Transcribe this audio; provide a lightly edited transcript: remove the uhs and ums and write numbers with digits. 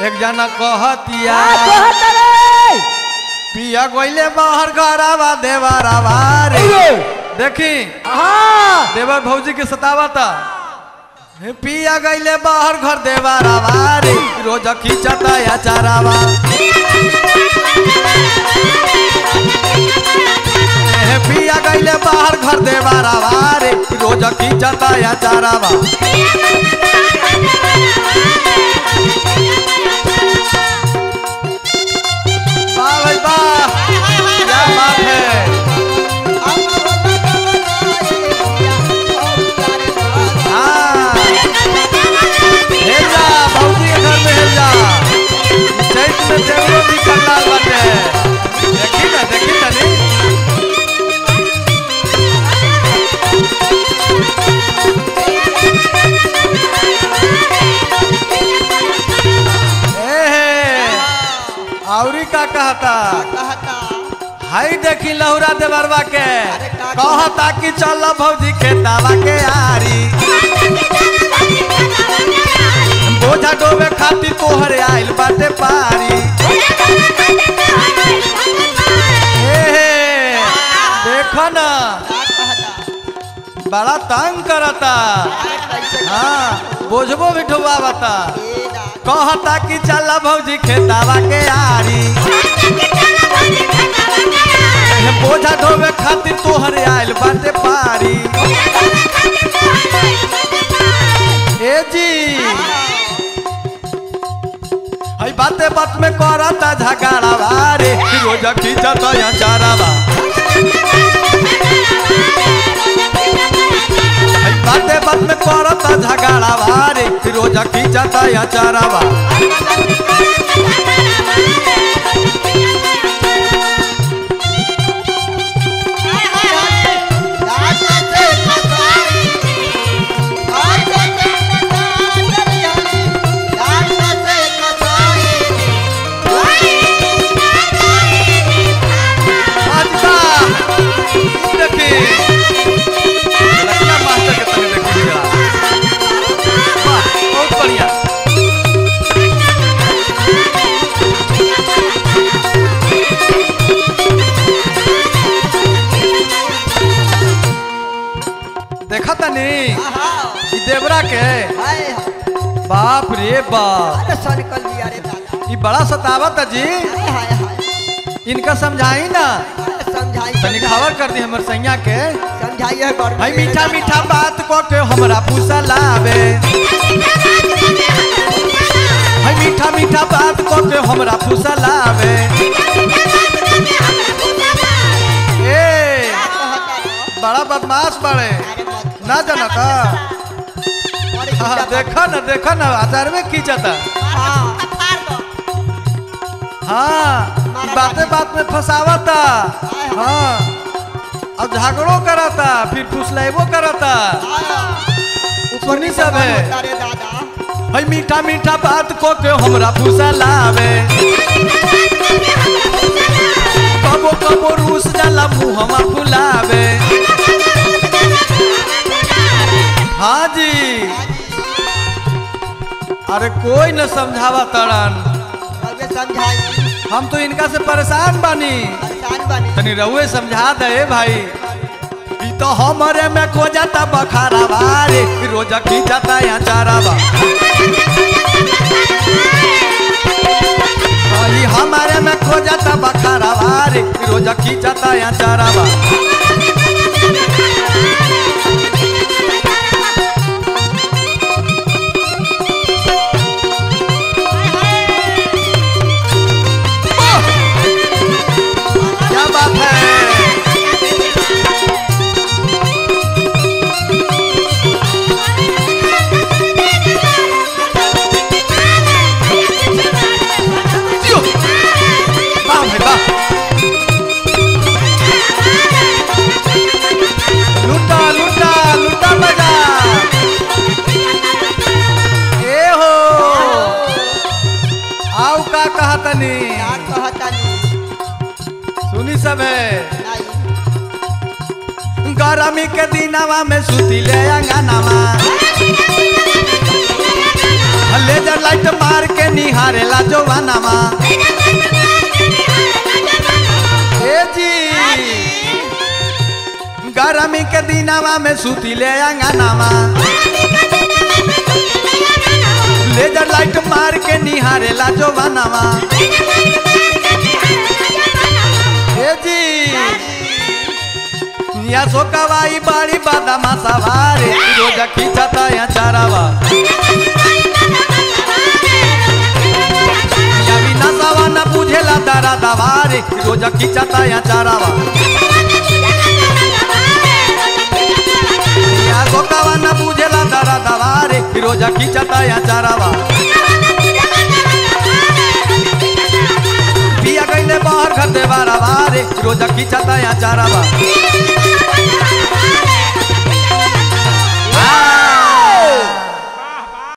एक जना कहतिया पिया गोइले बाहर घरावा देवरावा रे देखी देवर भौजी के सतावता पिया गईले बाहर घर देवरावा रे रोज खींचता या चारावा पिया गईले बाहर घर देवरावा रे रोज खींचता या चारावा क्या बात है हाँ हेल जा भौजी के घर में हेल जा चैत में देवरो भी करलाल बाटे देखी ना नहीं औरी का कहता हाय देखी लहुरा देवरवा के कहता कि चल भौजी खेतावा के आरी बोझा डोबे खातिर तोहरे आइल बाटे पारी देखो ना बड़ा तंग करता हाँ बोझबो भी ढोबावता कहता कि चल भौजी खेतावा के आरी बोझा ढोबे खातिर तोहरे आइल बाटे पारी ए जी हई बाते बात में करता झगड़ावा रे रोज खींचता या चारावा बाते बात में करता झगड़ावा रे रोज खींचता या चारावा देखा तनी देवरा के बाप रे बाप ये बड़ा सतावत जी इनका समझाई ना तनी खबर कर दी हमर सैया के समझाइए भाई मीठा मीठा बात को के हमरा पूसा लावे भाई मीठा मीठा बात को के हमरा पूसा लावे ए बड़ा बदमाश बड़े ना जाना था हाँ देखा ना आचार में खींचता हाँ बातें बात में फंसावता हाँ अब झगड़ो करता फिर फुसलाइबो करता सुनी सब है भाई मीठा मीठा बात को के हमरा फुसा लावे कबो कबो रूस जाला मुहमा फुलावे हाँ जी अरे कोई न समझावा तड़न हम तो इनका से परेशान बानी तनी रहुए समझा दे भाई ई तो हमारे में खो जाता बखारावा रे रोज खींचता या चारावा ई हमारे में खो जाता बखारावा रे रोज खींचता या चारावा क्या बात है वाह भाई वाह लूटा लूटा लूटा बजा ए हो आओ का कहतनी सुनी सब है गरमी के दिनवा में सुती ले अंगनावा लेजर लाइट मार के निहारेला जवानामा ए जी गरमी के दिनावा में सुतिले अंगनामा लेजर लाइट मार के निहारेला जवानामा ए जी या सोकावाई बाड़ी बादामा सवारे रोज खींचता या चारावा या बिना सवा न बुझेला दारा दवारे रोज खींचता या चारावा या सोकावा न बुझेला दारा दवारे रोज खींचता या चारावा पिया गईले बाहर घर दे बारा बारे रोज खींचता या चारावा